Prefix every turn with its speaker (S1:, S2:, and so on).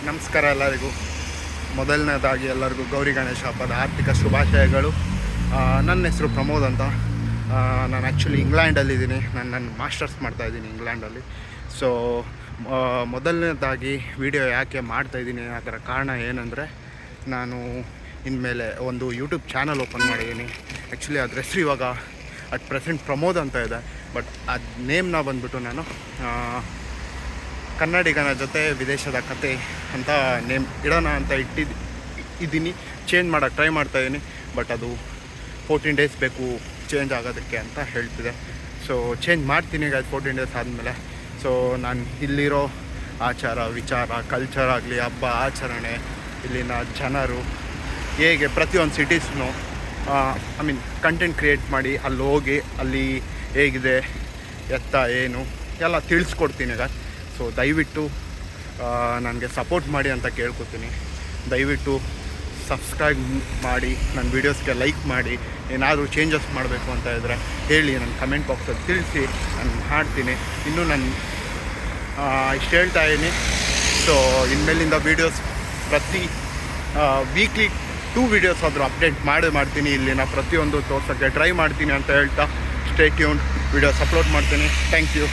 S1: ನಮಸ್ಕಾರ ಎಲ್ಲರಿಗೂ. ಮೊದಲನೇದಾಗಿ ಎಲ್ಲರಿಗೂ ಗೌರಿ ಗಣೇಶ ಹಬ್ಬದ ಆರ್ಥಿಕ ಶುಭಾಶಯಗಳು. ನನ್ನ ಹೆಸರು ಪ್ರಮೋದ್ ಅಂತ. ನಾನು ಆ್ಯಕ್ಚುಲಿ ಇಂಗ್ಲೆಂಡಲ್ಲಿದ್ದೀನಿ. ನನ್ನ ಮಾಸ್ಟರ್ಸ್ ಮಾಡ್ತಾಯಿದ್ದೀನಿ ಇಂಗ್ಲೆಂಡಲ್ಲಿ. ಸೊ ಮೊದಲನೇದಾಗಿ ವಿಡಿಯೋ ಯಾಕೆ ಮಾಡ್ತಾಯಿದ್ದೀನಿ, ಅದರ ಕಾರಣ ಏನಂದರೆ, ನಾನು ಇನ್ಮೇಲೆ ಒಂದು ಯೂಟ್ಯೂಬ್ ಚಾನಲ್ ಓಪನ್ ಮಾಡಿದ್ದೀನಿ. ಆ್ಯಕ್ಚುಲಿ ಅದ್ರ ಹೆಸರು ಇವಾಗ ಅಟ್ ಪ್ರೆಸೆಂಟ್ ಪ್ರಮೋದ್ ಅಂತ ಇದೆ. ಬಟ್ ಅದು ನೇಮ್ನ ಬಂದುಬಿಟ್ಟು ನಾನು ಕನ್ನಡಿಗನ ಜೊತೆ ವಿದೇಶದ ಕತೆ ಅಂತ ನೇಮ್ ಇಡೋಣ ಅಂತ ಇದ್ದೀನಿ. ಚೇಂಜ್ ಮಾಡೋಕ್ಕೆ ಟ್ರೈ ಮಾಡ್ತಾಯಿದ್ದೀನಿ. ಬಟ್ ಅದು 14 ಡೇಸ್ ಬೇಕು ಚೇಂಜ್ ಆಗೋದಕ್ಕೆ ಅಂತ ಹೇಳ್ತಿದೆ. ಸೊ ಚೇಂಜ್ ಮಾಡ್ತೀನಿ ಈಗ 14 ಡೇಸ್ ಆದಮೇಲೆ. ಸೊ ನಾನು ಇಲ್ಲಿರೋ ಆಚಾರ ವಿಚಾರ, ಕಲ್ಚರ್ ಆಗಲಿ, ಹಬ್ಬ ಆಚರಣೆ, ಇಲ್ಲಿನ ಜನರು ಹೇಗೆ ಪ್ರತಿಯೊಂದು ಸಿಟೀಸ್ನು ಕಂಟೆಂಟ್ ಕ್ರಿಯೇಟ್ ಮಾಡಿ ಅಲ್ಲಿ ಹೋಗಿ ಅಲ್ಲಿ ಹೇಗಿದೆ ಎತ್ತ ಏನು ಎಲ್ಲ ತಿಳಿಸ್ಕೊಡ್ತೀನಿ ಈಗ. ಸೊ ದಯವಿಟ್ಟು ನನಗೆ ಸಪೋರ್ಟ್ ಮಾಡಿ ಅಂತ ಕೇಳ್ಕೊತೀನಿ. ದಯವಿಟ್ಟು ಸಬ್ಸ್ಕ್ರೈಬ್ ಮಾಡಿ, ನನ್ನ ವೀಡಿಯೋಸ್ಗೆ ಲೈಕ್ ಮಾಡಿ. ಏನಾದರೂ ಚೇಂಜಸ್ ಮಾಡಬೇಕು ಅಂತ ಇದ್ದರೆ ಹೇಳಿ, ನನ್ನ ಕಮೆಂಟ್ ಬಾಕ್ಸಲ್ಲಿ ತಿಳಿಸಿ, ನಾನು ಮಾಡ್ತೀನಿ. ಇನ್ನೂ ನಾನು ಇಷ್ಟು ಹೇಳ್ತಾ ಇದ್ದೀನಿ. ಸೊ ಇನ್ಮೇಲಿಂದ ವೀಡಿಯೋಸ್ ಪ್ರತಿ ವೀಕ್ಲಿ 2 ವೀಡಿಯೋಸ್ ಆದರೂ ಅಪ್ಡೇಟ್ ಮಾಡ್ತೀನಿ. ಇಲ್ಲಿನ ಪ್ರತಿಯೊಂದು ತೋರ್ಸೋಕ್ಕೆ ಟ್ರೈ ಮಾಡ್ತೀನಿ ಅಂತ ಹೇಳ್ತಾ, ಸ್ಟೇ ಟ್ಯೂನ್. ವೀಡಿಯೋಸ್ ಅಪ್ಲೋಡ್ ಮಾಡ್ತೀನಿ. Thank you.